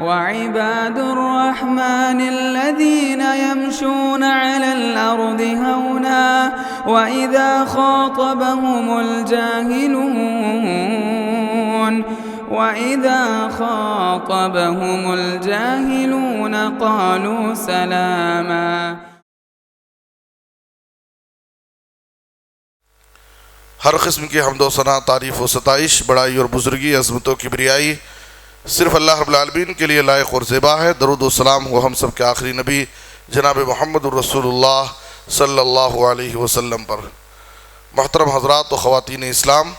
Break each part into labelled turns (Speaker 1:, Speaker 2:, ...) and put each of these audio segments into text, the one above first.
Speaker 1: وعباد الرحمن الذين يمشون على الأرض هونا وإذا خاطبهم الجاهلون قالوا سلاما۔
Speaker 2: ہر قسم کی حمد و ثنا، تعریف و ستائش، بڑائی اور بزرگی، عظمت و کبریائی صرف اللہ رب العالمین کے لیے لائق اور زیبا ہے۔ درود و سلام ہو ہم سب کے آخری نبی جناب محمد الرسول اللہ صلی اللہ علیہ وسلم پر۔ محترم حضرات و خواتین اسلام،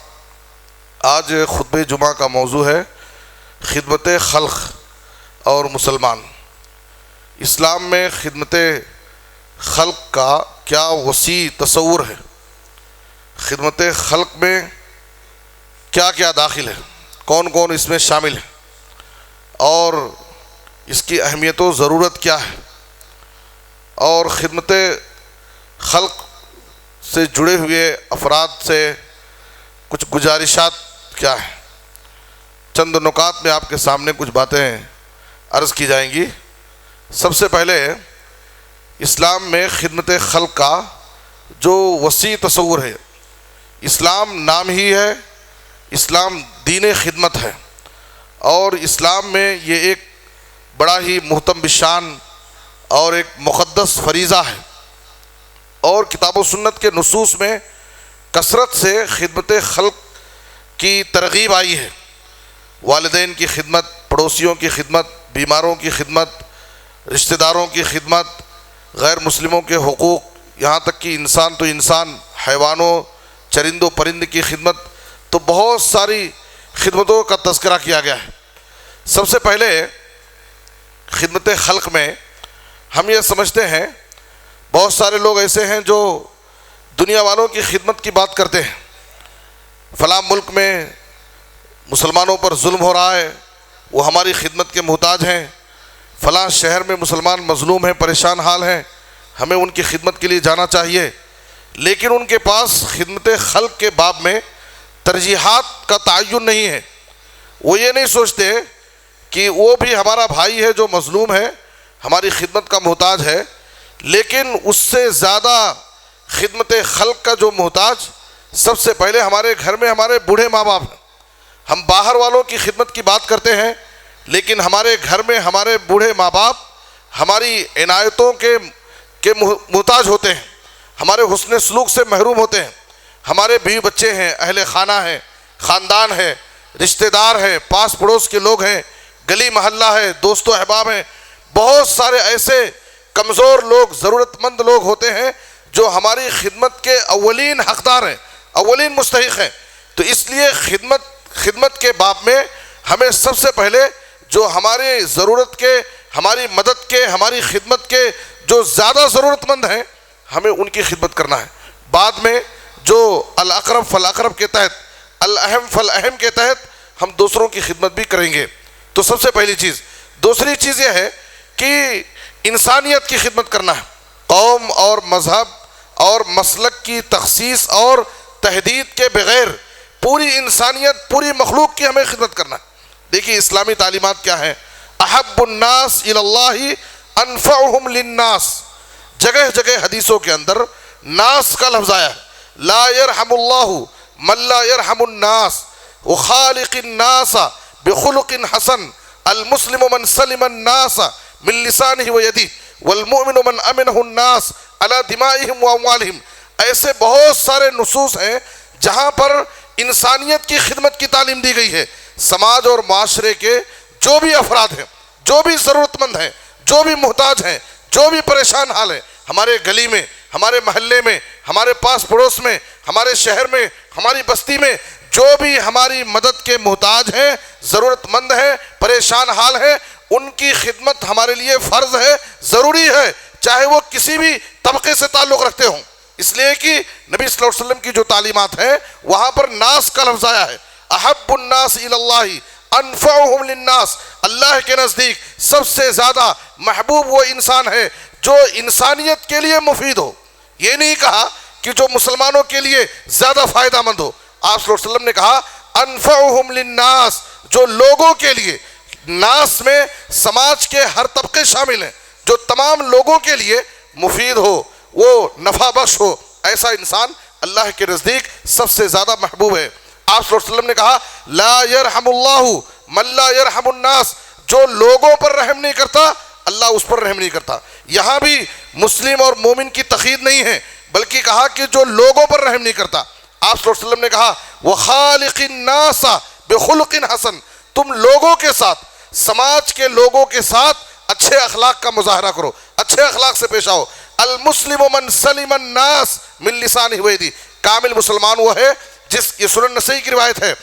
Speaker 2: آج خطبہ جمعہ کا موضوع ہے خدمت خلق اور مسلمان۔ اسلام میں خدمت خلق کا کیا وسیع تصور ہے، خدمت خلق میں کیا کیا داخل ہے، کون کون اس میں شامل ہے، اور اس کی اہمیت و ضرورت کیا ہے، اور خدمت خلق سے جڑے ہوئے افراد سے کچھ گزارشات کیا ہیں۔ چند نکات میں آپ کے سامنے کچھ باتیں عرض کی جائیں گی۔ سب سے پہلے اسلام میں خدمت خلق کا جو وسیع تصور ہے، اسلام نام ہی ہے، اسلام دین خدمت ہے، اور اسلام میں یہ ایک بڑا ہی محترم بشان اور ایک مقدس فریضہ ہے، اور کتاب و سنت کے نصوص میں کثرت سے خدمت خلق کی ترغیب آئی ہے۔ والدین کی خدمت، پڑوسیوں کی خدمت، بیماروں کی خدمت، رشتہ داروں کی خدمت، غیر مسلموں کے حقوق، یہاں تک کہ انسان تو انسان، حیوانوں، چرند و پرند کی خدمت، تو بہت ساری خدمتوں کا تذکرہ کیا گیا ہے۔ سب سے پہلے خدمت خلق میں ہم یہ سمجھتے ہیں، بہت سارے لوگ ایسے ہیں جو دنیا والوں کی خدمت کی بات کرتے ہیں، فلاں ملک میں مسلمانوں پر ظلم ہو رہا ہے، وہ ہماری خدمت کے محتاج ہیں، فلاں شہر میں مسلمان مظلوم ہیں، پریشان حال ہیں، ہمیں ان کی خدمت کے لیے جانا چاہیے، لیکن ان کے پاس خدمت خلق کے باب میں ترجیحات کا تعین نہیں ہے۔ وہ یہ نہیں سوچتے کہ وہ بھی ہمارا بھائی ہے جو مظلوم ہے، ہماری خدمت کا محتاج ہے، لیکن اس سے زیادہ خدمت خلق کا جو محتاج سب سے پہلے ہمارے گھر میں ہمارے بوڑھے ماں باپ ہیں۔ ہم باہر والوں کی خدمت کی بات کرتے ہیں، لیکن ہمارے گھر میں ہمارے بوڑھے ماں باپ ہماری عنایتوں کے محتاج ہوتے ہیں، ہمارے حسن سلوک سے محروم ہوتے ہیں۔ ہمارے بیوی بچے ہیں، اہل خانہ ہیں، خاندان ہے، رشتہ دار ہیں، پاس پڑوس کے لوگ ہیں، گلی محلہ ہے، دوست و احباب ہیں، بہت سارے ایسے کمزور لوگ، ضرورت مند لوگ ہوتے ہیں جو ہماری خدمت کے اولین حقدار ہیں، اولین مستحق ہیں۔ تو اس لیے خدمت کے باب میں ہمیں سب سے پہلے جو ہماری ضرورت کے، ہماری مدد کے، ہماری خدمت کے جو زیادہ ضرورت مند ہیں، ہمیں ان کی خدمت کرنا ہے۔ بعد میں جو الاقرب فالاقرب کے تحت، الاہم فالاہم کے تحت ہم دوسروں کی خدمت بھی کریں گے۔ تو سب سے پہلی چیز۔ دوسری چیز یہ ہے کہ انسانیت کی خدمت کرنا ہے، قوم اور مذہب اور مسلک کی تخصیص اور تحدید کے بغیر پوری انسانیت، پوری مخلوق کی ہمیں خدمت کرنا ہے۔ دیکھیے اسلامی تعلیمات کیا ہیں، احب الناس الی اللہ انفعہم للناس، جگہ جگہ حدیثوں کے اندر ناس کا لفظ آیا ہے، لا یرحم اللہ من لا یرحم الناس وخالق الناس بخلق حسن، المسلم من سلم الناس من لسانہ ویدہ والمؤمن من امنہ الناس علی دمائہم واموالہم۔ ایسے بہت سارے نصوص ہیں جہاں پر انسانیت کی خدمت کی تعلیم دی گئی ہے۔ سماج اور معاشرے کے جو بھی افراد ہیں، جو بھی ضرورت مند ہیں، جو بھی محتاج ہیں، جو بھی پریشان حال ہیں، ہمارے گلی میں، ہمارے محلے میں، ہمارے پاس پڑوس میں، ہمارے شہر میں، ہماری بستی میں جو بھی ہماری مدد کے محتاج ہیں، ضرورت مند ہیں، پریشان حال ہیں، ان کی خدمت ہمارے لیے فرض ہے، ضروری ہے، چاہے وہ کسی بھی طبقے سے تعلق رکھتے ہوں۔ اس لیے کہ نبی صلی اللہ علیہ وسلم کی جو تعلیمات ہیں وہاں پر ناس کا لفظ آیا ہے، احب الناس الی اللہ انفعہم للناس، اللہ کے نزدیک سب سے زیادہ محبوب وہ انسان ہے جو انسانیت کے لیے مفید ہو۔ یہ نہیں کہا کہ جو مسلمانوں کے لیے زیادہ فائدہ مند ہو، آپ صلی اللہ علیہ وسلم نے کہا انفعہم للناس، جو لوگوں کے لیے، ناس میں سماج کے ہر طبقے شامل ہیں، جو تمام لوگوں کے لیے مفید ہو، وہ نفع بخش ہو، ایسا انسان اللہ کے نزدیک سب سے زیادہ محبوب ہے۔ آپ صلی اللہ علیہ وسلم نے کہا لا یرحم اللہ من لا یرحم الناس، جو لوگوں پر رحم نہیں کرتا اللہ اس پر رحم نہیں کرتا۔ یہاں بھی مسلم اور مومن کی تقید نہیں ہے، بلکہ کہا کہ جو لوگوں پر رحم نہیں کرتا۔ آپ صلی اللہ علیہ وسلم نے کہا وَخَالِقِ النَّاسَ بِخُلُقٍ حَسَن، تم لوگوں کے ساتھ، سماج کے لوگوں کے ساتھ اچھے اخلاق کا مظاہرہ کرو، اچھے اخلاق سے پیش آؤ۔ المسلم من سلم الناس من لسانہ ویدی، کامل مسلمان وہ ہے جس، یہ سنن نسائی کی روایت ہے،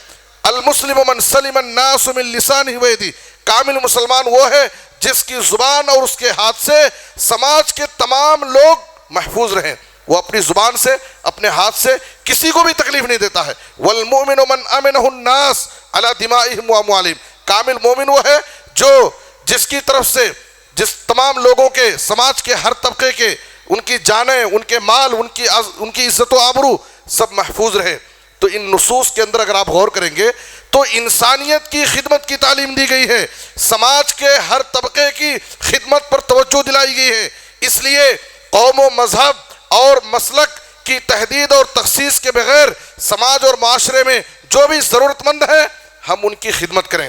Speaker 2: المسلم من سلم الناس من لسانہ ویدی، کامل مسلمان وہ ہے جس کی زبان اور اس کے ہاتھ سے سماج کے تمام لوگ محفوظ رہیں، وہ اپنی زبان سے اپنے ہاتھ سے کسی کو بھی تکلیف نہیں دیتا ہے۔ والمؤمن من امنہ الناس علی دمائہم واموالہم، کامل مومن وہ ہے جو جس کی طرف سے جس تمام لوگوں کے، سماج کے ہر طبقے کے، ان کی جانیں، ان کے مال، ان کی عزت و آبرو سب محفوظ رہے۔ تو ان نصوص کے اندر اگر آپ غور کریں گے تو انسانیت کی خدمت کی تعلیم دی گئی ہے، سماج کے ہر طبقے کی خدمت پر توجہ دلائی گئی ہے۔ اس لیے قوم و مذہب اور مسلک کی تحدید اور تخصیص کے بغیر سماج اور معاشرے میں جو بھی ضرورت مند ہے ہم ان کی خدمت کریں۔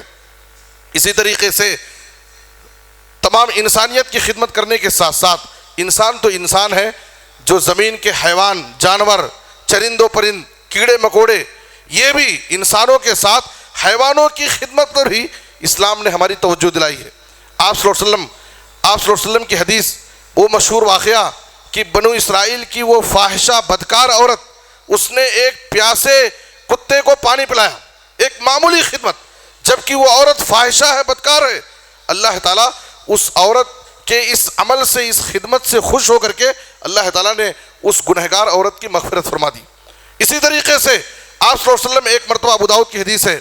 Speaker 2: اسی طریقے سے تمام انسانیت کی خدمت کرنے کے ساتھ ساتھ انسان تو انسان ہے، جو زمین کے حیوان، جانور، چرند و پرند، کیڑے مکوڑے، یہ بھی انسانوں کے ساتھ حیوانوں کی خدمت پر بھی اسلام نے ہماری توجہ دلائی ہے۔ آپ صلی اللہ علیہ وسلم کی حدیث، وہ مشہور واقعہ کہ بنو اسرائیل کی وہ فاحشہ بدکار عورت، اس نے ایک پیاسے کتے کو پانی پلایا، ایک معمولی خدمت، جبکہ وہ عورت فاحشہ ہے، بدکار ہے۔ اللہ تعالیٰ اس عورت کے اس عمل سے، اس خدمت سے خوش ہو کر کے اللہ تعالیٰ نے اس گنہگار عورت کی مغفرت فرما دی۔ اسی طریقے سے آپ صلی اللہ علیہ وسلم، ایک مرتبہ ابو داؤد کی حدیث ہے،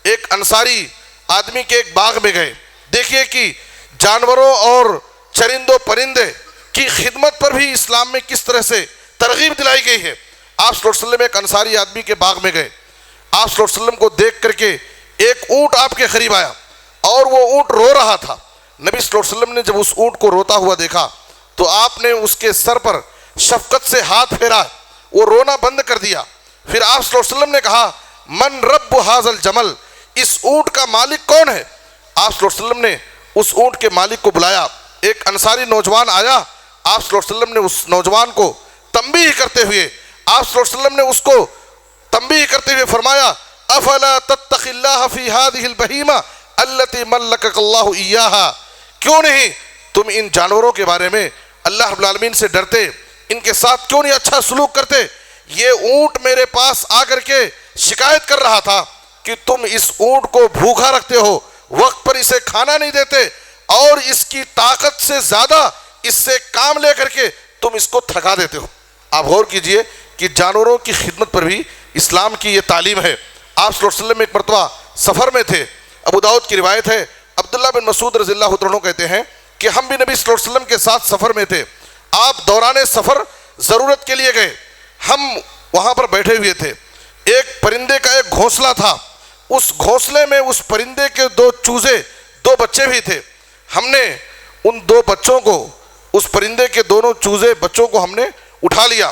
Speaker 2: ایک انصاری آدمی کے ایک باغ میں گئے، دیکھیے کہ جانوروں اور چرند و پرندے کی خدمت پر بھی اسلام میں کس طرح سے ترغیب دلائی گئی ہے۔ آپ صلی اللہ علیہ وسلم ایک انصاری آدمی کے باغ میں گئے، آپ صلی اللہ علیہ وسلم کو دیکھ کر کے ایک اونٹ آپ کے قریب آیا اور وہ اونٹ رو رہا تھا۔ نبی صلی اللہ علیہ وسلم نے جب اس اونٹ کو روتا ہوا دیکھا تو آپ نے اس کے سر پر شفقت سے ہاتھ پھیرا، وہ رونا بند کر دیا۔ پھر آپ صلی اللہ علیہ وسلم نے کہا من رب ھذا الجمل، اس اونٹ کا مالک کون ہے؟ آپ صلی اللہ علیہ وسلم نے اس اونٹ کے مالک کو بلایا، ایک انصاری نوجوان آیا، آپ صلی اللہ علیہ وسلم نے اس نوجوان کو تنبیہ کرتے ہوئے، آپ صلی اللہ علیہ وسلم نے اس کو تنبیہ کرتے ہوئے فرمایا افلا تتقی اللہ فی هذه البہیمہ التی ملکک اللہ ایاہا، کیوں نہیں تم ان جانوروں کے بارے میں اللہ رب العالمین سے ڈرتے، ان کے ساتھ کیوں نہیں اچھا سلوک کرتے؟ یہ اونٹ میرے پاس آ کر کے شکایت کر رہا تھا کہ تم اس اونٹ کو بھوکا رکھتے ہو، وقت پر اسے کھانا نہیں دیتے، اور اس کی طاقت سے زیادہ اس سے کام لے کر کے تم اس کو تھکا دیتے ہو۔ آپ غور کیجئے کہ جانوروں کی خدمت پر بھی اسلام کی یہ تعلیم ہے۔ آپ صلی اللہ علیہ وسلم ایک مرتبہ سفر میں تھے، ابو داؤد کی روایت ہے، عبداللہ بن مسعود رضی اللہ عنہ کہتے ہیں کہ ہم بھی نبی صلی اللہ علیہ وسلم کے ساتھ سفر میں تھے، آپ دوران سفر ضرورت کے لیے گئے، ہم وہاں پر بیٹھے ہوئے تھے، ایک پرندے کا ایک گھونسلہ تھا، اس گھونسلے میں اس پرندے کے دو چوزے، دو بچے بھی تھے، ہم نے ان دو بچوں کو، اس پرندے کے دونوں چوزے بچوں کو ہم نے اٹھا لیا۔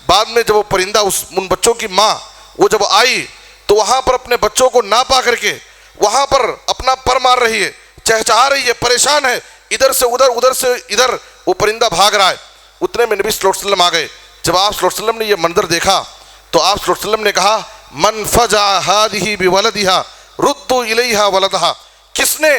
Speaker 2: بعد میں جب وہ پرندہ، ان بچوں کی ماں وہ جب آئی تو وہاں پر اپنے بچوں کو نہ پا کر کے وہاں پر اپنا پر مار رہی ہے، چہچہا رہی ہے، پریشان ہے، ادھر سے ادھر، ادھر سے ادھر وہ پرندہ بھاگ رہا ہے۔ اتنے میں نبی صلی اللہ علیہ وسلم آ گئے۔ جب آپ صلی اللہ علیہ وسلم نے یہ منظر دیکھا تو آپ صلی اللہ علیہ وسلم نے کہا من فجع هذه بولدها ردوا الیہا ولدها، کس نے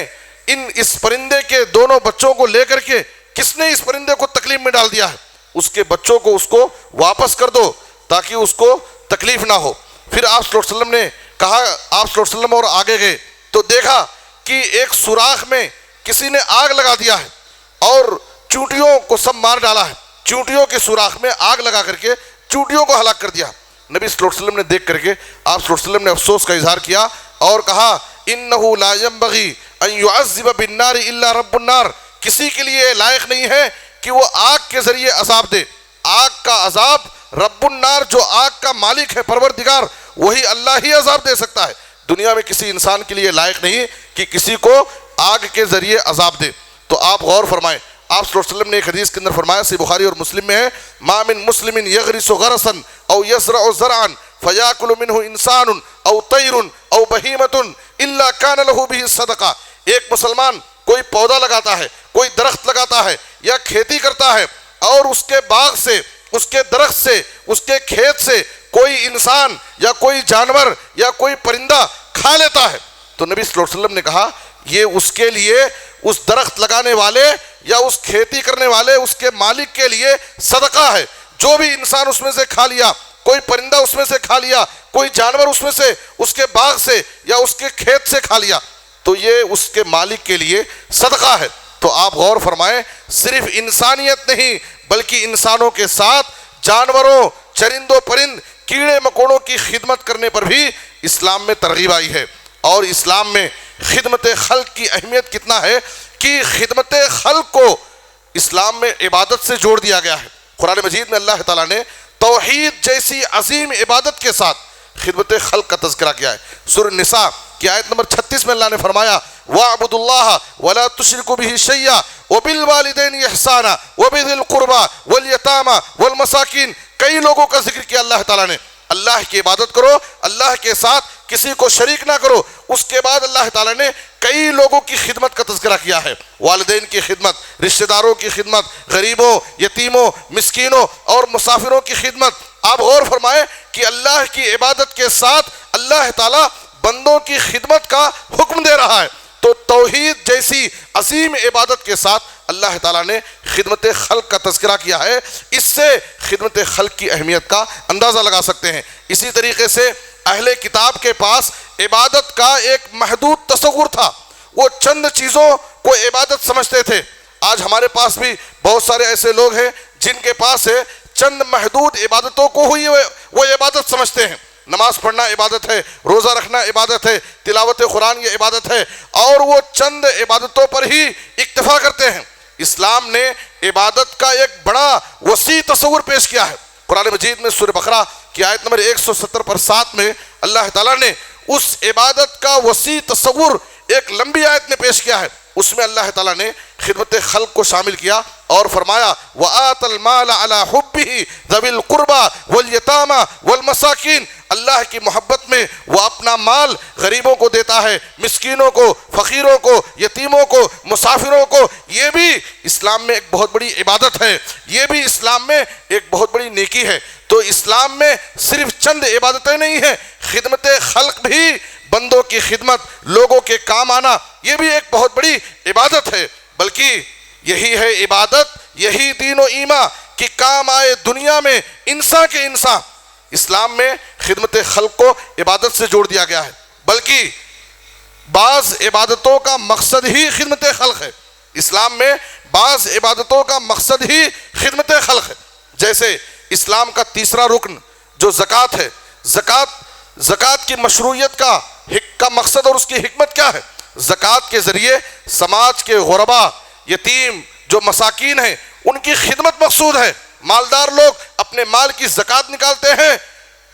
Speaker 2: اس پرندے کے دونوں بچوں کو لے کر کے، کس نے اس پرندے کو تکلیف میں ڈال دیا ہے، اس کے بچوں کو اس کو واپس کر دو تاکہ اس کو تکلیف نہ ہو۔ پھر آپ صلی اللہ علیہ وسلم نے کہا، آپ صلی اللہ علیہ وسلم اور آگے گئے تو دیکھا کہ ایک سوراخ میں کسی نے آگ لگا دیا ہے اور چونٹیوں کو سب مار ڈالا ہے، چونٹیوں کے سوراخ میں آگ لگا کر کے چونٹیوں کو ہلاک کر دیا۔ نبی صلی اللہ علیہ وسلم نے دیکھ کر کے آپ صلی اللہ علیہ وسلم نے افسوس کا اظہار کیا اور کہا انہ لا ينبغی ان يعذب بالنار الا رب النار، کسی کے لیے لائق نہیں ہے کہ وہ آگ کے ذریعے عذاب دے، آگ کا عذاب رب النار، جو آگ کا مالک ہے، پروردگار، وہی اللہ ہی عذاب دے سکتا ہے۔ دنیا میں کسی انسان کے لیے لائق نہیں کہ کسی کو آگ کے ذریعے عذاب دے۔ تو آپ غور فرمائیں، آپ صلی اللہ علیہ وسلم نے ایک حدیث کے اندر فرمایا، صحیح بخاری اور مسلم میں ہے، ما من مسلم یغرس غرسا او یزرع زرعا فیاکل منہ انسان او طیر او بہیمۃ الا کان لہ بہ صدقہ۔ ایک مسلمان کوئی پودا لگاتا ہے، کوئی درخت لگاتا ہے یا کھیتی کرتا ہے، اور اس کے باغ سے، اس کے درخت سے، اس کے کھیت سے کوئی انسان یا کوئی جانور یا کوئی پرندہ کھا لیتا ہے، تو نبی صلی اللہ علیہ وسلم نے کہا یہ اس کے لیے، اس درخت لگانے والے یا اس کھیتی کرنے والے، اس کے مالک کے لیے صدقہ ہے۔ جو بھی انسان اس میں سے کھا لیا، کوئی پرندہ اس میں سے کھا لیا، کوئی جانور اس میں سے، اس کے باغ سے یا اس کے کھیت سے کھا لیا، تو یہ اس کے مالک کے لیے صدقہ ہے۔ تو آپ غور فرمائیں، صرف انسانیت نہیں بلکہ انسانوں کے ساتھ جانوروں، چرندوں، پرند، کیڑے مکوڑوں کی خدمت کرنے پر بھی اسلام میں ترغیب آئی ہے۔ اور اسلام میں خدمت خلق کی اہمیت کتنا ہے کہ خدمت خلق کو اسلام میں عبادت سے جوڑ دیا گیا ہے۔ قرآن مجید میں اللہ تعالیٰ نے توحید جیسی عظیم عبادت کے ساتھ خدمت خلق کا تذکرہ کیا ہے۔ سورہ النساء کی آیت نمبر 36 میں اللہ نے فرمایا وَاعْبُدُوا اللَّهَ وَلَا تُشْرِكُوا بِهِ شَيْئًا وَبِالْوَالِدَيْنِ إِحْسَانًا وَبِذِي الْقُرْبَى وَالْيَتَامَى وَالْمَسَاكِينِ۔ کئی لوگوں کا ذکر کیا اللہ تعالیٰ نے، اللہ کی عبادت کرو، اللہ کے ساتھ کسی کو شریک نہ کرو۔ اس کے بعد اللہ تعالیٰ نے کئی لوگوں کی خدمت کا تذکرہ کیا ہے، والدین کی خدمت، رشتہ داروں کی خدمت، غریبوں، یتیموں، مسکینوں اور مسافروں کی خدمت۔ آپ غور فرمائیں کہ اللہ کی عبادت کے ساتھ اللہ تعالیٰ بندوں کی خدمت کا حکم دے رہا ہے۔ تو توحید جیسی عظیم عبادت کے ساتھ اللہ تعالیٰ نے خدمت خلق کا تذکرہ کیا ہے۔ اس سے خدمت خلق کی اہمیت کا اندازہ لگا سکتے ہیں۔ اسی طریقے سے اہل کتاب کے پاس عبادت کا ایک محدود تصور تھا، وہ چند چیزوں کو عبادت سمجھتے تھے۔ آج ہمارے پاس بھی بہت سارے ایسے لوگ ہیں جن کے پاس ہے چند محدود عبادتوں کو ہوئی وہ عبادت سمجھتے ہیں۔ نماز پڑھنا عبادت ہے، روزہ رکھنا عبادت ہے، تلاوت قرآن یہ عبادت ہے، اور وہ چند عبادتوں پر ہی اکتفا کرتے ہیں۔ اسلام نے عبادت کا ایک بڑا وسیع تصور پیش کیا ہے۔ قرآن مجید میں سورہ بقرہ کی آیت نمبر 170/7 میں اللہ تعالیٰ نے اس عبادت کا وسیع تصور ایک لمبی آیت میں پیش کیا ہے۔ اس میں اللہ تعالیٰ نے خدمت خلق کو شامل کیا اور فرمایا وَآتَ الْمَالَ عَلَى حُبِّهِ ذَوِي الْقُرْبَى وَالْيَتَامَى وَالْمَسَاكِينِ۔ اللہ کی محبت میں وہ اپنا مال غریبوں کو دیتا ہے، مسکینوں کو، فقیروں کو، یتیموں کو، مسافروں کو۔ یہ بھی اسلام میں ایک بہت بڑی عبادت ہے، یہ بھی اسلام میں ایک بہت بڑی نیکی ہے۔ تو اسلام میں صرف چند عبادتیں نہیں ہیں، خدمت خلق بھی، بندوں کی خدمت، لوگوں کے کام آنا، یہ بھی ایک بہت بڑی عبادت ہے۔ بلکہ یہی ہے عبادت، یہی دین و ایمان کہ کام آئے دنیا میں انسان کے انسان۔ اسلام میں خدمت خلق کو عبادت سے جوڑ دیا گیا ہے، بلکہ بعض عبادتوں کا مقصد ہی خدمت خلق ہے۔ اسلام میں بعض عبادتوں کا مقصد ہی خدمت خلق ہے۔ جیسے اسلام کا تیسرا رکن جو زکوٰۃ ہے، زکوٰۃ کی مشروعیت کا مقصد اور اس کی حکمت کیا ہے؟ زکوٰۃ کے ذریعے سماج کے غربا، یتیم، جو مساکین ہیں، ان کی خدمت مقصود ہے۔ مالدار لوگ اپنے مال کی زکوٰۃ نکالتے ہیں،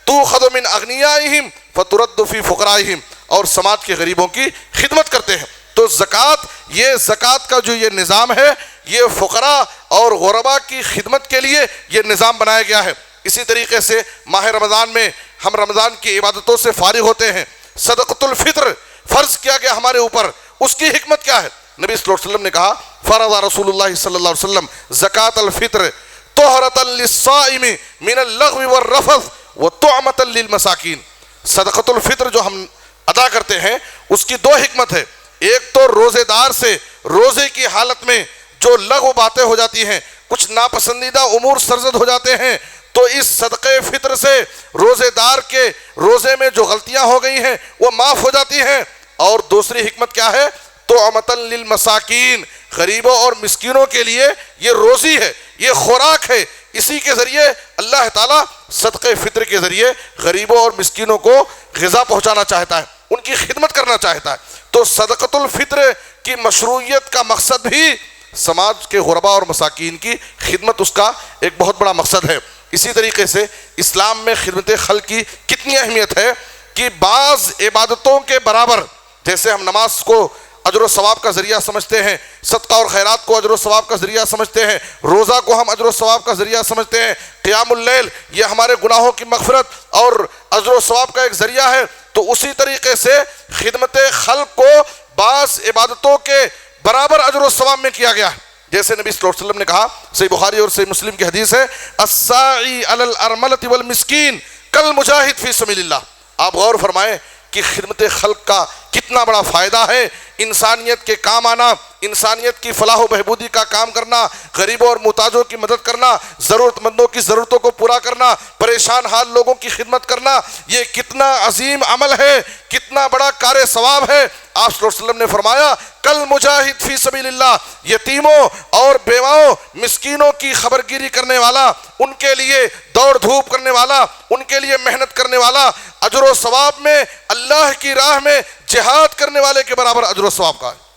Speaker 2: تُؤْخَذُ مِنْ أَغْنِيَائِهِمْ فَتُرَدُّ فِي فُقَرَائِهِمْ، اور سماج کے غریبوں کی خدمت کرتے ہیں۔ تو زکوٰۃ کا جو یہ نظام ہے، یہ فقراء اور غربا کی خدمت کے لیے یہ نظام بنایا گیا ہے۔ اسی طریقے سے ماہ رمضان میں ہم رمضان کی عبادتوں سے فارغ ہوتے ہیں، صدقۃ الفطر فرض کیا گیا ہمارے اوپر۔ اس کی حکمت کیا ہے؟ نبی صلی اللہ علیہ وسلم نے کہا فرض رسول اللہ صلی اللہ علیہ وسلم زکوٰۃ الفطر طہرۃ للصائم من اللغو والرفث وطعمۃ للمساکین۔ صدقۃ الفطر جو ہم ادا کرتے ہیں اس کی دو حکمت ہے۔ ایک تو روزے دار سے روزے کی حالت میں جو لغو باتیں ہو جاتی ہیں، کچھ ناپسندیدہ امور سرزد ہو جاتے ہیں، تو اس صدقہ فطر سے روزے دار کے روزے میں جو غلطیاں ہو گئی ہیں وہ معاف ہو جاتی ہیں۔ اور دوسری حکمت کیا ہے؟ طعمۃ للمساکین، غریبوں اور مسکینوں کے لیے یہ روزی ہے، یہ خوراک ہے۔ اسی کے ذریعے اللہ تعالیٰ صدقہ فطر کے ذریعے غریبوں اور مسکینوں کو غذا پہنچانا چاہتا ہے، ان کی خدمت کرنا چاہتا ہے۔ تو صدقۃ الفطر کی مشروعیت کا مقصد بھی سماج کے غربا اور مساکین کی خدمت، اس کا ایک بہت بڑا مقصد ہے۔ اسی طریقے سے اسلام میں خدمت خلق کی کتنی اہمیت ہے کہ بعض عبادتوں کے برابر، جیسے ہم نماز کو اجر و ثواب کا ذریعہ سمجھتے ہیں، صدقہ اور خیرات کو اجر و ثواب کا ذریعہ سمجھتے ہیں، روزہ کو ہم اجر و ثواب کا ذریعہ سمجھتے ہیں، قیام اللیل یہ ہمارے گناہوں کی مغفرت اور اجر و ثواب کا ایک ذریعہ ہے، تو اسی طریقے سے خدمت خلق کو بعض عبادتوں کے برابر اجر و ثواب میں کیا گیا ہے۔ جیسے نبی صلی اللہ علیہ وسلم نے کہا، صحیح بخاری اور صحیح مسلم کی حدیث ہے، الساعی علی الارملۃ والمسکین کالمجاہد فی سبیل اللہ۔ آپ غور فرمائیں کہ خدمت خلق کا کتنا بڑا فائدہ ہے، انسانیت کے کام آنا، انسانیت کی فلاح و بہبودی کا کام کرنا، غریبوں اور محتاجوں کی مدد کرنا، ضرورت مندوں کی ضرورتوں کو پورا کرنا، پریشان حال لوگوں کی خدمت کرنا، یہ کتنا عظیم عمل ہے، کتنا بڑا کار ثواب ہے۔ آپ صلی اللہ علیہ وسلم نے فرمایا، کل مجاہد فی سبیل اللہ، یتیموں اور بیواؤں مسکینوں کی خبرگیری کرنے والا، ان کے لیے دوڑ دھوپ کرنے والا، ان کے لیے محنت کرنے والا، اجر و ثواب میں اللہ کی راہ میں جہاد کرنے والے کے برابر اجر و ثواب کا ہے۔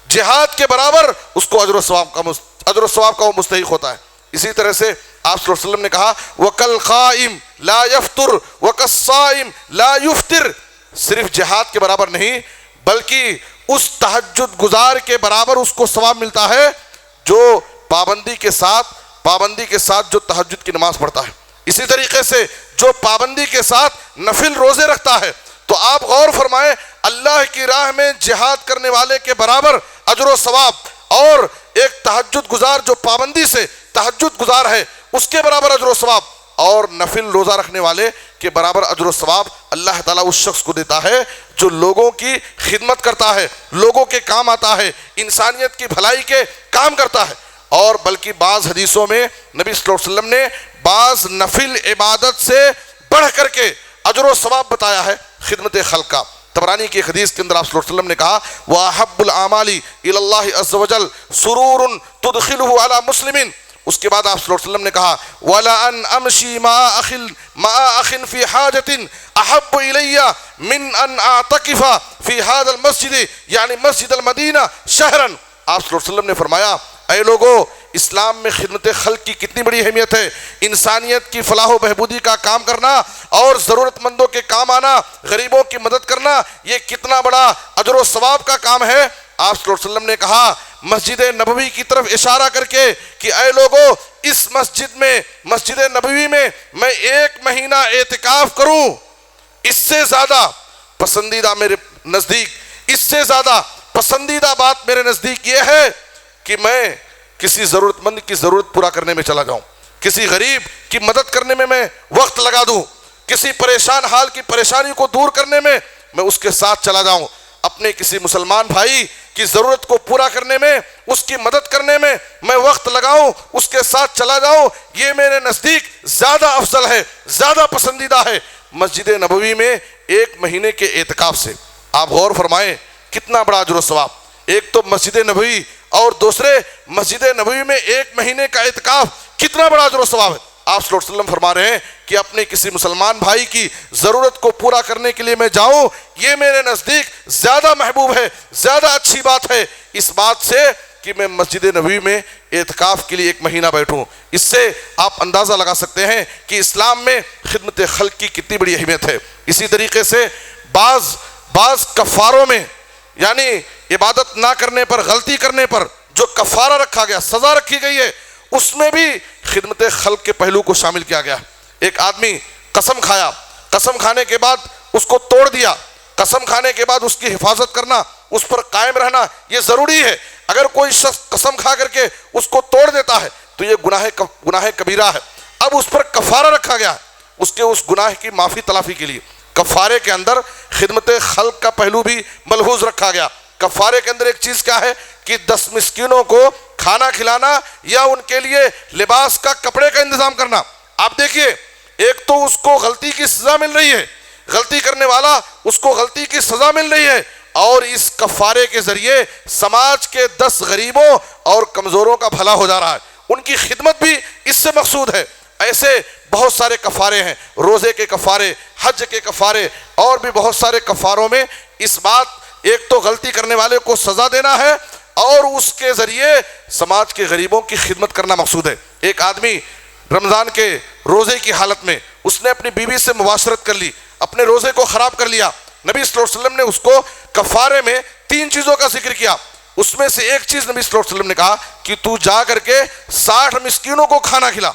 Speaker 2: جہاد کے برابر اس کو اجر و ثواب کا وہ مستحق ہوتا ہے۔ اسی طرح سے آپ صلی اللہ علیہ وسلم نے کہا، وَكَالْقَائِمْ لَا يَفْطُرْ وَكَالصَّائِمْ لَا يُفْطِرْ، صرف جہاد کے برابر نہیں بلکہ اس تہجد گزار کے برابر اس کو ثواب ملتا ہے جو پابندی کے ساتھ جو تہجد کی نماز پڑھتا ہے۔ اسی طریقے سے جو پابندی کے ساتھ نفل روزے رکھتا ہے۔ تو آپ غور فرمائیں، اللہ کی راہ میں جہاد کرنے والے کے برابر اجر و ثواب، اور ایک تہجد گزار جو پابندی سے تہجد گزار ہے اس کے برابر اجر و ثواب، اور نفل روزہ رکھنے والے کے برابر اجر و ثواب اللہ تعالیٰ اس شخص کو دیتا ہے جو لوگوں کی خدمت کرتا ہے، لوگوں کے کام آتا ہے، انسانیت کی بھلائی کے کام کرتا ہے۔ اور بلکہ بعض حدیثوں میں نبی صلی اللہ علیہ وسلم نے بعض نفل عبادت سے بڑھ کر کے اجر و ثواب بتایا ہے خدمت خلق کا۔ طبرانی کی حدیث کے اندر آپ صلی اللہ علیہ وسلم نے کہا، وَأَحَبُّ الْأَعْمَالِ إِلَى اللَّهِ عَزَّ وَجَلَّ سُرُورٌ تُدْخِلُهُ عَلَى مُسْلِمٍ۔ اس کے بعد آپ صلی اللہ علیہ وسلم نے کہا، وَلَأَنْ أَمْشِي مَعَ أَخٍ فِي حَاجَةٍ أَحَبُّ إِلَيَّ مِنْ أَنْ أَعْتَكِفَ فِي هَذَا الْمَسْجِدِ، یعنی مسجد المدینہ شہراً۔ آپ صلی اللہ علیہ وسلم نے فرمایا، اے لوگو، اسلام میں خدمت خلق کی کتنی بڑی اہمیت ہے، انسانیت کی فلاح و بہبودی کا کام کرنا اور ضرورت مندوں کے کام آنا، غریبوں کی مدد کرنا، یہ کتنا بڑا اجر و ثواب کا کام ہے۔ آپ صلی اللہ علیہ وسلم نے کہا مسجد نبوی کی طرف اشارہ کر کے کہ اے لوگو، اس مسجد نبوی میں 1 مہینہ اعتکاف کروں، اس سے زیادہ پسندیدہ میرے نزدیک، اس سے زیادہ پسندیدہ بات میرے نزدیک یہ ہے کہ میں کسی ضرورت مند کی ضرورت پورا کرنے میں چلا جاؤں، کسی غریب کی مدد کرنے میں وقت لگا دوں، کسی پریشان حال کی پریشانی کو دور کرنے میں اس کے ساتھ چلا جاؤں، اپنے کسی مسلمان بھائی کی ضرورت کو پورا کرنے میں، اس کی مدد کرنے میں وقت لگاؤں، اس کے ساتھ چلا جاؤں، یہ میرے نزدیک زیادہ افضل ہے، زیادہ پسندیدہ ہے مسجد نبوی میں 1 مہینے کے اعتکاف سے۔ آپ غور فرمائیں کتنا بڑا اجر و ثواب، ایک تو مسجد نبوی اور دوسرے مسجد نبوی میں 1 مہینے کا اعتکاف، کتنا بڑا اجر و ثواب ہے۔ آپ صلی اللہ علیہ وسلم فرما رہے ہیں کہ اپنے کسی مسلمان بھائی کی ضرورت کو پورا کرنے کے لیے میں جاؤں، یہ میرے نزدیک زیادہ محبوب ہے، زیادہ اچھی بات ہے اس بات سے کہ میں مسجد نبوی میں اعتکاف کے لیے 1 مہینہ بیٹھوں۔ اس سے آپ اندازہ لگا سکتے ہیں کہ اسلام میں خدمت خلق کی کتنی بڑی اہمیت ہے۔ اسی طریقے سے بعض کفاروں میں، یعنی عبادت نہ کرنے پر، غلطی کرنے پر جو کفارہ رکھا گیا، سزا رکھی گئی ہے، اس میں بھی خدمت خلق کے پہلو کو شامل کیا گیا۔ ایک آدمی قسم کھایا، قسم کھانے کے بعد اس کو توڑ دیا، قسم کھانے کے بعد اس کی حفاظت کرنا، اس پر قائم رہنا یہ ضروری ہے۔ اگر کوئی شخص قسم کھا کر کے اس کو توڑ دیتا ہے تو یہ گناہ کبیرہ ہے۔ اب اس پر کفارہ رکھا گیا اس کے اس گناہ کی معافی تلافی کے لیے۔ کفارے کے اندر خدمت خلق کا پہلو بھی ملحوظ رکھا گیا۔ کفارے کے اندر ایک چیز کیا ہے کہ 10 مسکینوں کو کھانا کھلانا یا ان کے لیے لباس کا، کپڑے کا انتظام کرنا۔ آپ دیکھیے، ایک تو اس کو غلطی کی سزا مل رہی ہے، غلطی کرنے والا اس کو غلطی کی سزا مل رہی ہے، اور اس کفارے کے ذریعے سماج کے 10 غریبوں اور کمزوروں کا بھلا ہو جا رہا ہے، ان کی خدمت بھی اس سے مقصود ہے۔ ایسے بہت سارے کفارے ہیں، روزے کے کفارے، حج کے کفارے، اور بھی بہت سارے کفاروں میں اس بات، ایک تو غلطی کرنے والے کو سزا دینا ہے اور اس کے ذریعے سماج کے غریبوں کی خدمت کرنا مقصود ہے۔ ایک آدمی رمضان کے روزے کی حالت میں اس نے اپنی بیوی سے مباشرت کر لی، اپنے روزے کو خراب کر لیا۔ نبی صلی اللہ علیہ وسلم نے اس کو کفارے میں 3 چیزوں کا ذکر کیا. اس میں سے ایک چیز نبی صلی اللہ علیہ وسلم نے کہا کہ تو جا کر کے 60 مسکینوں کو کھانا کھلا.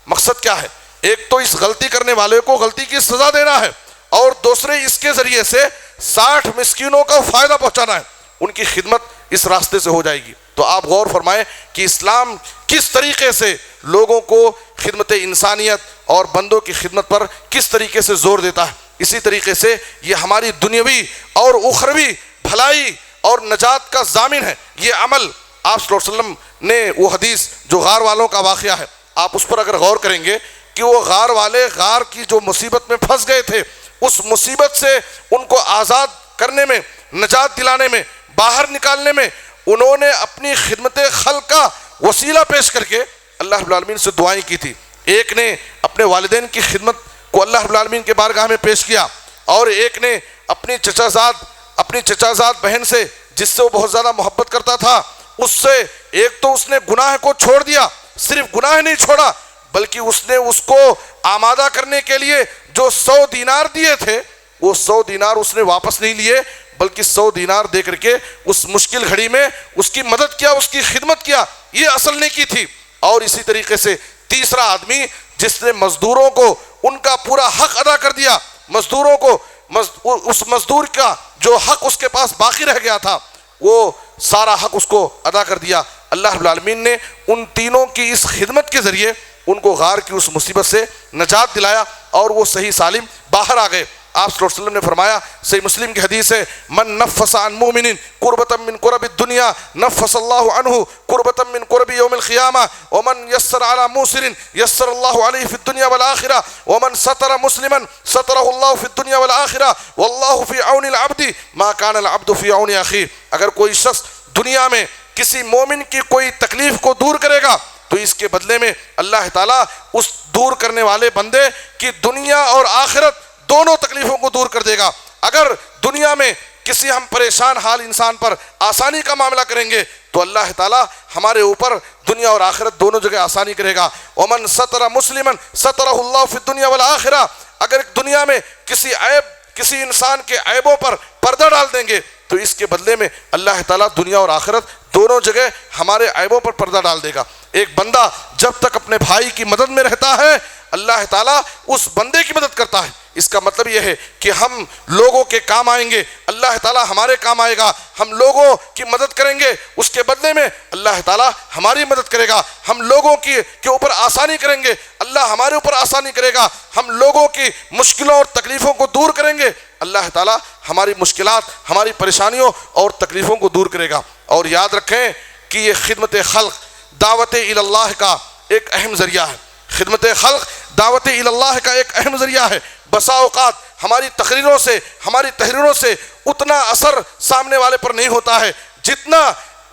Speaker 2: مقصد کیا ہے؟ ایک تو اس غلطی کرنے والے کو غلطی کی سزا دینا ہے، اور دوسرے اس کے ذریعے سے 60 مسکینوں کا فائدہ پہنچانا ہے، ان کی خدمت اس راستے سے ہو جائے گی. تو آپ غور فرمائیں کہ اسلام کس طریقے سے لوگوں کو خدمت انسانیت اور بندوں کی خدمت پر کس طریقے سے زور دیتا ہے. اسی طریقے سے یہ ہماری دنیاوی اور اخروی بھلائی اور نجات کا ضامن ہے. یہ عمل آپ صلی اللہ علیہ وسلم نے وہ حدیث جو غار والوں کا واقعہ ہے، آپ اس پر اگر غور کریں گے کہ وہ غار والے غار کی جو مصیبت میں پھنس گئے تھے، اس مصیبت سے ان کو آزاد کرنے میں، نجات دلانے میں، باہر نکالنے میں انہوں نے اپنی خدمت خلق کا وسیلہ پیش کر کے اللہ رب العالمین سے دعائیں کی تھی. ایک نے اپنے والدین کی خدمت کو اللہ رب العالمین کے بارگاہ میں پیش کیا، اور ایک نے اپنی چچا زاد بہن سے جس سے وہ بہت زیادہ محبت کرتا تھا، اس سے ایک تو اس نے گناہ کو چھوڑ دیا. صرف گناہ نہیں چھوڑا بلکہ اس نے اس کو آمادہ کرنے کے لیے جو 100 دینار دیے تھے، وہ 100 دینار اس نے واپس نہیں لیے بلکہ 100 دینار دے کر کے اس مشکل گھڑی میں اس کی مدد کیا، اس کی خدمت کیا. یہ اصل نیکی تھی. اور اسی طریقے سے تیسرا آدمی جس نے مزدوروں کو ان کا پورا حق ادا کر دیا، مزدوروں کو اس مزدور کا جو حق اس کے پاس باقی رہ گیا تھا وہ سارا حق اس کو ادا کر دیا. اللہ رب العالمین نے ان تینوں کی اس خدمت کے ذریعے ان کو غار کی اس مصیبت سے نجات دلایا اور وہ صحیح سالم باہر آ گئے. آپ صلی اللہ علیہ وسلم نے فرمایا، صحیح مسلم کی حدیث ہے، من نفس عن مومن کربۃ من کرب الدنیا نفس اللہ عنہ کربۃ من کرب یوم القیامہ ومن یسر علی موسر یسر اللہ علیہ فی الدنیا والآخرہ ومن ستر مسلما سترہ اللہ فی الدنیا والآخرہ واللہ فی عون العبد ما کان العبد فی عون اخیہ. اگر کوئی شخص دنیا میں کسی مومن کی کوئی تکلیف کو دور کرے گا تو اس کے بدلے میں اللہ تعالیٰ اس دور کرنے والے بندے کی دنیا اور آخرت دونوں تکلیفوں کو دور کر دے گا. اگر دنیا میں کسی ہم پریشان حال انسان پر آسانی کا معاملہ کریں گے تو اللہ تعالیٰ ہمارے اوپر دنیا اور آخرت دونوں جگہ آسانی کرے گا. ومن ستر مسلما سترہ اللہ فی الدنیا والآخرہ. اگر دنیا میں کسی انسان کے عیبوں پر پردہ ڈال دیں گے تو اس کے بدلے میں اللہ تعالیٰ دنیا اور آخرت دونوں جگہ ہمارے عیبوں پر پردہ ڈال دے گا. ایک بندہ جب تک اپنے بھائی کی مدد میں رہتا ہے اللہ تعالیٰ اس بندے کی مدد کرتا ہے. اس کا مطلب یہ ہے کہ ہم لوگوں کے کام آئیں گے، اللہ تعالیٰ ہمارے کام آئے گا. ہم لوگوں کی مدد کریں گے، اس کے بدلے میں اللہ تعالیٰ ہماری مدد کرے گا. ہم لوگوں کے اوپر آسانی کریں گے، اللہ ہمارے اوپر آسانی کرے گا. ہم لوگوں کی مشکلوں اور تکلیفوں کو دور کریں گے، اللہ تعالیٰ ہماری مشکلات، ہماری پریشانیوں اور تکلیفوں کو دور کرے گا. اور یاد رکھیں کہ یہ خدمت خلق دعوت اللہ کا ایک اہم ذریعہ ہے. خدمت خلق دعوت اللہ کا ایک اہم ذریعہ ہے. بسا اوقات ہماری تقریروں سے، ہماری تحریروں سے اتنا اثر سامنے والے پر نہیں ہوتا ہے جتنا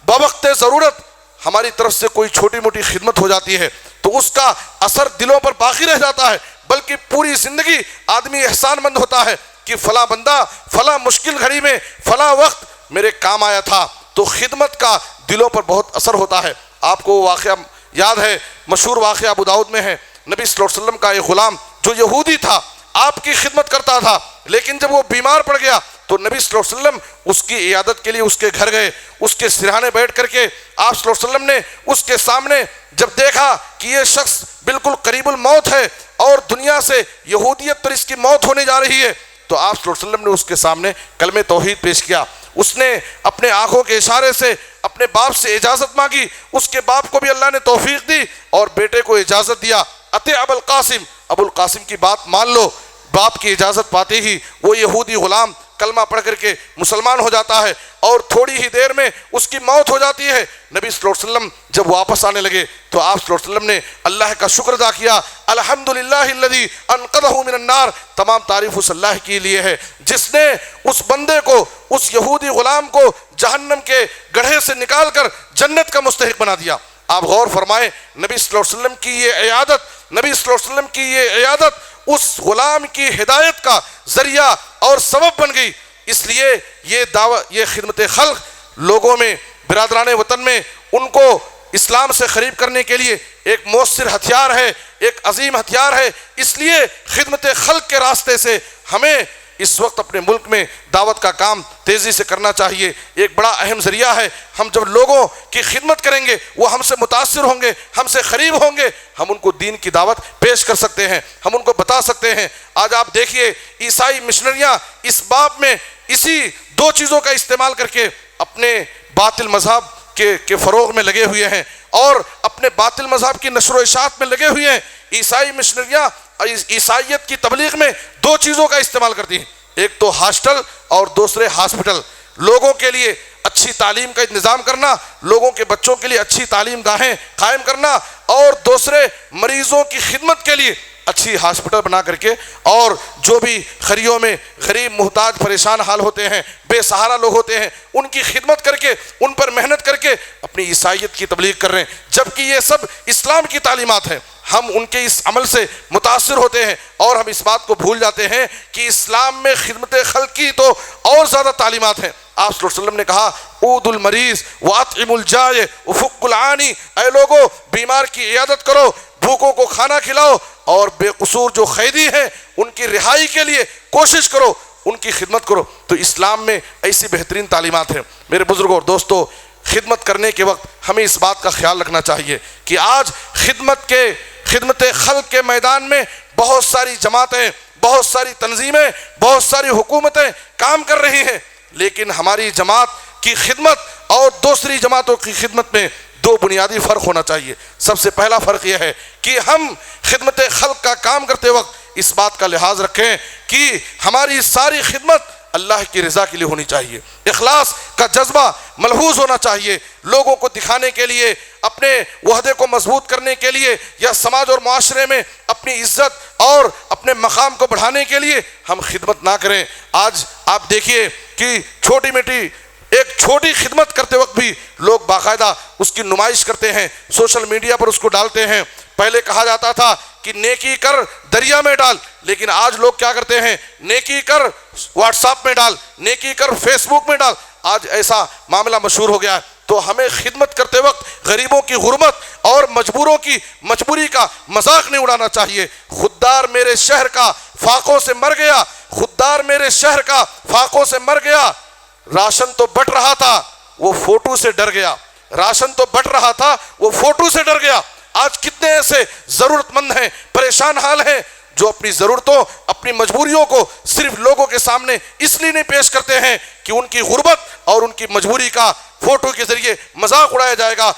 Speaker 2: بوقت ضرورت ہماری طرف سے کوئی چھوٹی موٹی خدمت ہو جاتی ہے تو اس کا اثر دلوں پر باقی رہ جاتا ہے. بلکہ پوری زندگی آدمی احسان مند ہوتا ہے کہ فلاں بندہ فلاں مشکل گھڑی میں فلاں وقت میرے کام آیا تھا. تو خدمت کا دلوں پر بہت اثر ہوتا ہے. آپ کو واقعہ یاد ہے، مشہور واقعہ ابو داؤد میں ہے. نبی صلی اللہ علیہ وسلم کا ایک غلام جو یہودی تھا آپ کی خدمت کرتا تھا، لیکن جب وہ بیمار پڑ گیا تو نبی صلی اللہ علیہ وسلم اس کی عیادت کے لیے اس کے گھر گئے. اس کے سرہانے بیٹھ کر کے آپ صلی اللہ علیہ وسلم نے اس کے سامنے جب دیکھا کہ یہ شخص بالکل قریب الموت ہے اور دنیا سے یہودیت پر اس کی موت ہونے جا رہی ہے، تو آپ صلی اللہ علیہ وسلم نے اس کے سامنے کلمہ توحید پیش کیا. اس نے اپنے آنکھوں کے اشارے سے اپنے باپ سے اجازت مانگی. اس کے باپ کو بھی اللہ نے توفیق دی اور بیٹے کو اجازت دیا، اتے ابو القاسم کی بات مان لو. باپ کی اجازت پاتے ہی وہ یہودی غلام کلمہ پڑھ کر کے مسلمان ہو جاتا ہے اور تھوڑی ہی دیر میں اس کی موت ہو جاتی ہے. نبی صلی اللہ علیہ وسلم جب واپس آنے لگے تو آپ صلی اللہ علیہ وسلم نے اللہ کا شکر ادا کیا. الحمدللہ الذی انقذہ من النار. تمام تعریف اس اللہ کے لیے ہے جس نے اس بندے کو، اس یہودی غلام کو جہنم کے گڑھے سے نکال کر جنت کا مستحق بنا دیا. آپ غور فرمائیں، نبی صلی اللہ علیہ وسلم کی یہ عیادت اس غلام کی ہدایت کا ذریعہ اور سبب بن گئی. اس لیے یہ خدمت خلق لوگوں میں، برادران وطن میں ان کو اسلام سے قریب کرنے کے لیے ایک مؤثر ہتھیار ہے، ایک عظیم ہتھیار ہے. اس لیے خدمت خلق کے راستے سے ہمیں اس وقت اپنے ملک میں دعوت کا کام تیزی سے کرنا چاہیے۔ ایک بڑا اہم ذریعہ ہے، ہم جب لوگوں کی خدمت کریں گے وہ ہم سے متاثر ہوں گے، ہم سے قریب ہوں گے، ہم ان کو دین کی دعوت پیش کر سکتے ہیں، ہم ان کو بتا سکتے ہیں۔ آج آپ دیکھیے عیسائی مشنریاں اس باب میں اسی دو چیزوں کا استعمال کر کے اپنے باطل مذہب کے فروغ میں لگے ہوئے ہیں اور اپنے باطل مذہب کی نشر و اشاعت میں لگے ہوئے ہیں۔ عیسائی مشنریاں عیسائیت کی تبلیغ میں دو چیزوں کا استعمال کرتی ہیں، ایک تو ہاسٹل اور دوسرے ہاسپٹل۔ لوگوں کے لیے اچھی تعلیم کا انتظام کرنا، لوگوں کے بچوں کے لیے اچھی تعلیم گاہیں قائم کرنا، اور دوسرے مریضوں کی خدمت کے لیے اچھی ہاسپٹل بنا کر کے، اور جو بھی خریوں میں غریب محتاج پریشان حال ہوتے ہیں، بے سہارا لوگ ہوتے ہیں، ان کی خدمت کر کے، ان پر محنت کر کے اپنی عیسائیت کی تبلیغ کر رہے ہیں، جبکہ یہ سب اسلام کی تعلیمات ہیں۔ ہم ان کے اس عمل سے متاثر ہوتے ہیں اور ہم اس بات کو بھول جاتے ہیں کہ اسلام میں خدمت خلق کی تو اور زیادہ تعلیمات ہیں۔ آپ صلی اللہ علیہ وسلم نے کہا عود المریض واطعم الجائع وفق العانی، اے لوگو بیمار کی عیادت کرو، بھوکوں کو کھانا کھلاؤ، اور بے قصور جو قیدی ہیں ان کی رہائی کے لیے کوشش کرو، ان کی خدمت کرو۔ تو اسلام میں ایسی بہترین تعلیمات ہیں۔ میرے بزرگوں اور دوستو، خدمت کرنے کے وقت ہمیں اس بات کا خیال رکھنا چاہیے کہ آج خدمت خلق کے میدان میں بہت ساری جماعتیں، بہت ساری تنظیمیں، بہت ساری حکومتیں کام کر رہی ہیں، لیکن ہماری جماعت کی خدمت اور دوسری جماعتوں کی خدمت میں دو بنیادی فرق ہونا چاہیے۔ سب سے پہلا فرق یہ ہے کہ ہم خدمت خلق کا کام کرتے وقت اس بات کا لحاظ رکھیں کہ ہماری ساری خدمت اللہ کی رضا کے لیے ہونی چاہیے، اخلاص کا جذبہ ملحوظ ہونا چاہیے۔ لوگوں کو دکھانے کے لیے، اپنے وحدے کو مضبوط کرنے کے لیے، یا سماج اور معاشرے میں اپنی عزت اور اپنے مقام کو بڑھانے کے لیے ہم خدمت نہ کریں۔ آج آپ دیکھیے کہ ایک چھوٹی خدمت کرتے وقت بھی لوگ باقاعدہ اس کی نمائش کرتے ہیں، سوشل میڈیا پر اس کو ڈالتے ہیں۔ پہلے کہا جاتا تھا کہ نیکی کر دریا میں ڈال، لیکن آج لوگ کیا کرتے ہیں؟ نیکی کر واٹس ایپ میں ڈال، نیکی کر فیس بک میں ڈال۔ آج ایسا معاملہ مشہور ہو گیا ہے۔ تو ہمیں خدمت کرتے وقت غریبوں کی غربت اور مجبوروں کی مجبوری کا مذاق نہیں اڑانا چاہیے۔ خوددار میرے شہر کا فاقوں سے مر گیا، خوددار میرے شہر کا فاقوں سے مر گیا، راشن تو بٹ رہا تھا وہ فوٹو سے ڈر گیا، راشن تو بٹ رہا تھا وہ فوٹو سے ڈر گیا۔ آج کتنے ایسے ضرورت مند ہیں، پریشان حال ہیں، جو اپنی ضرورتوں، اپنی مجبوریوں کو صرف لوگوں کے سامنے اس لیے نہیں پیش کرتے ہیں کہ ان کی غربت اور ان کی مجبوری کا فوٹو کے ذریعے مذاق اڑایا جائے گا،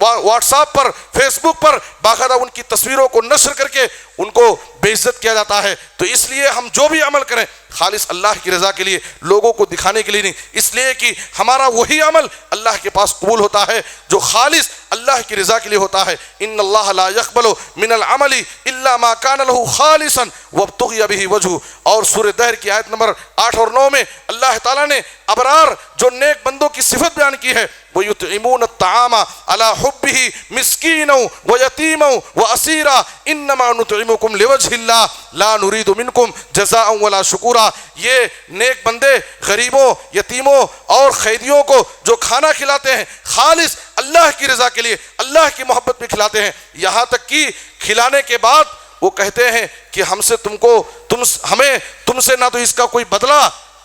Speaker 2: واٹس ایپ پر، فیس بک پر باقاعدہ ان کی تصویروں کو نشر کر کے ان کو بے عزت کیا جاتا ہے۔ تو اس لیے ہم جو بھی عمل کریں خالص اللہ کی رضا کے لیے، لوگوں کو دکھانے کے لیے نہیں، اس لیے کہ ہمارا وہی عمل اللہ کے پاس قبول ہوتا ہے جو خالص اللہ کی رضا کے لیے ہوتا ہے۔ ان اللہ لا يقبل من العمل الا ما كان له خالصا وابتغي به وجهه، اور سورہ دہر کی آیت نمبر 8 اور 9 میں اللہ تعالیٰ نے ابرار جو نیک بندوں کی صفت بیان کی ہے، وَيُطْعِمُونَ الطَّعَامَ عَلَى حُبِّهِ مِسْكِينًا وَيَتِيمًا وَأَسِيرًا إِنَّمَا نُطْعِمُكُمْ لِوَجْهِ اللَّهِ لَا نُرِيدُ مِنْكُمْ جَزَاءً وَلَا شُكُورًا۔ یہ نیک بندے غریبوں، یتیموں اور قیدیوں کو جو کھانا کھلاتے ہیں خالص اللہ کی رضا کے لیے، اللہ کی محبت میں کھلاتے ہیں، یہاں تک کہ کھلانے کے بعد وہ کہتے ہیں کہ ہمیں تم سے نہ تو اس کا کوئی بدلہ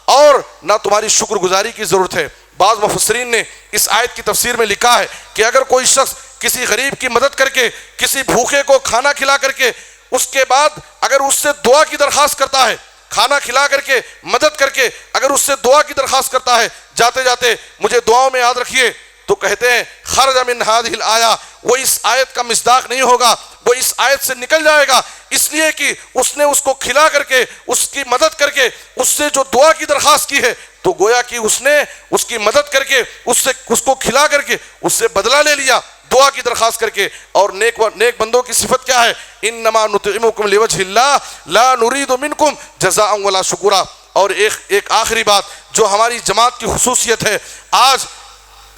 Speaker 2: اور نہ تمہاری شکر گزاری کی ضرورت ہے۔ بعض مفسرین نے اس آیت کی تفسیر میں لکھا ہے کہ اگر کوئی شخص کسی غریب کی مدد کر کے، کسی بھوکے کو کھانا کھلا کر کے، اس کے بعد اگر اس سے دعا کی درخواست کرتا ہے، کھانا کھلا کر کے، مدد کر کے اگر اس سے دعا کی درخواست کرتا ہے، جاتے جاتے مجھے دعاؤں میں یاد رکھیے، تو کہتے ہیں خرج من هذه الآیہ، وہ اس آیت کا مصداق نہیں ہوگا، وہ اس آیت سے نکل جائے گا، اس لیے کہ اس نے اس کو کھلا کر کے، اس کی مدد کر کے، اس سے جو دعا کی درخواست کی ہے، تو گویا کہ اس نے اس کی مدد کر کے، اس کو کھلا کر کے اس سے بدلہ لے لیا دعا کی درخواست کر کے۔ اور نیک بندوں کی صفت کیا ہے؟ انما نطعمکم لوجہ اللہ لا نرید منکم جزاء ولا شکورا۔ اور ایک آخری بات جو ہماری جماعت کی خصوصیت ہے، آج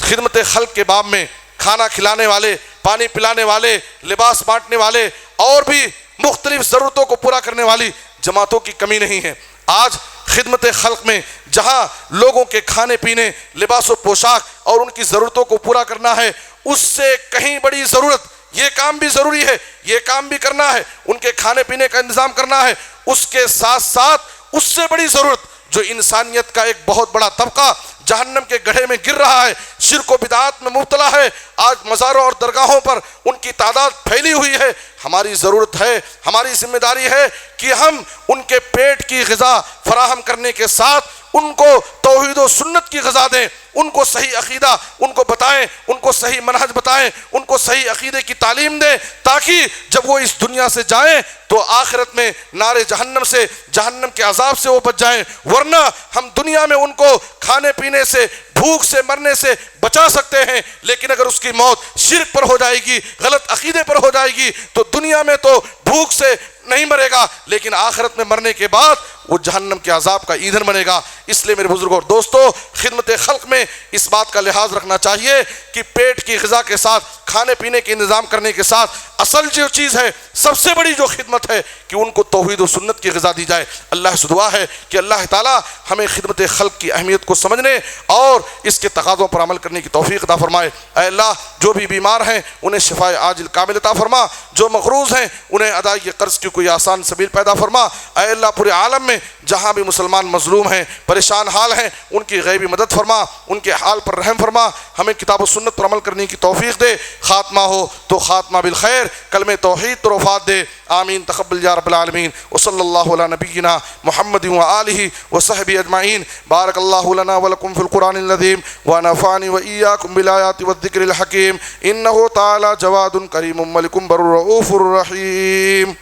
Speaker 2: خدمت خلق کے باب میں کھانا کھلانے والے، پانی پلانے والے، لباس بانٹنے والے اور بھی مختلف ضرورتوں کو پورا کرنے والی جماعتوں کی کمی نہیں ہے۔ آج خدمت خلق میں جہاں لوگوں کے کھانے پینے، لباس و پوشاک اور ان کی ضرورتوں کو پورا کرنا ہے، اس سے کہیں بڑی ضرورت، یہ کام بھی ضروری ہے، یہ کام بھی کرنا ہے، ان کے کھانے پینے کا انتظام کرنا ہے، اس کے ساتھ ساتھ اس سے بڑی ضرورت جو انسانیت کا ایک بہت بڑا طبقہ جہنم کے گڑھے میں گر رہا ہے، شرک و بدعات میں مبتلا ہے، آج مزاروں اور درگاہوں پر ان کی تعداد پھیلی ہوئی ہے، ہماری ضرورت ہے، ہماری ذمہ داری ہے کہ ہم ان کے پیٹ کی غذا فراہم کرنے کے ساتھ ان کو توحید و سنت کی غذا دیں، ان کو صحیح عقیدہ ان کو بتائیں، ان کو صحیح منہج بتائیں، ان کو صحیح عقیدے کی تعلیم دیں، تاکہ جب وہ اس دنیا سے جائیں تو آخرت میں نار جہنم سے، جہنم کے عذاب سے وہ بچ جائیں۔ ورنہ ہم دنیا میں ان کو کھانے پینے سے، بھوک سے مرنے سے بچا سکتے ہیں، لیکن اگر اس کی موت شرک پر ہو جائے گی، غلط عقیدے پر ہو جائے گی، تو دنیا میں تو بھوک سے نہیں مرے گا، لیکن آخرت میں مرنے کے بعد وہ جہنم کے عذاب کا ایندھن بنے گا۔ اس لیے میرے بزرگوں اور دوستو، خدمت خلق میں اس بات کا لحاظ رکھنا چاہیے کہ پیٹ کی غذا کے ساتھ، کھانے پینے کے انتظام کرنے کے ساتھ، اصل جو چیز ہے، سب سے بڑی جو خدمت ہے کہ ان کو توحید و سنت کی غذا دی جائے۔ اللہ سے دعا ہے کہ اللہ تعالی ہمیں خدمت خلق کی اہمیت کو سمجھنے اور اس کے تقاضوں پر عمل کرنے کی توفیق عطا فرمائے۔ اے اللہ، جو بھی بیمار ہیں انہیں شفائے عاجل کامل عطا فرما، جو مقروض ہیں انہیں ادائیگی قرض کی کوئی آسان سبیل پیدا فرما۔ اے اللہ، پورے عالم میں جہاں بھی مسلمان مظلوم ہیں، پریشان حال ہیں، ان کی غیبی مدد فرما، ان کے حال پر رحم فرما، ہمیں کتاب و سنت پر عمل کرنے کی توفیق دے، خاتمہ ہو تو خاتمہ بالخیر، کلمہ توحید پر وفات دے۔ آمین تقبل یا رب العالمین، وصلی اللہ علی نبینا محمد وآلہ وصحبہ اجمعین۔ بارک اللہ لنا ولکم فی القرآن العظیم ونفعنی وإیاکم بالآیات والذکر الحکیم، انہ تعالی جواد کریم ملک بر رؤوف الرحیم۔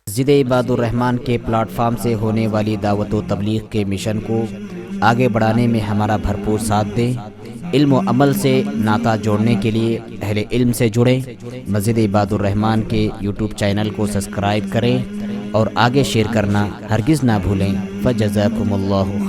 Speaker 3: مسجد عباد الرحمن کے پلیٹ فارم سے ہونے والی دعوت و تبلیغ کے مشن کو آگے بڑھانے میں ہمارا بھرپور ساتھ دیں۔ علم و عمل سے ناطہ جوڑنے کے لیے اہل علم سے جڑیں۔ مسجد عباد الرحمن کے یوٹیوب چینل کو سبسکرائب کریں اور آگے شیئر کرنا ہرگز نہ بھولیں۔ فجزاکم اللہ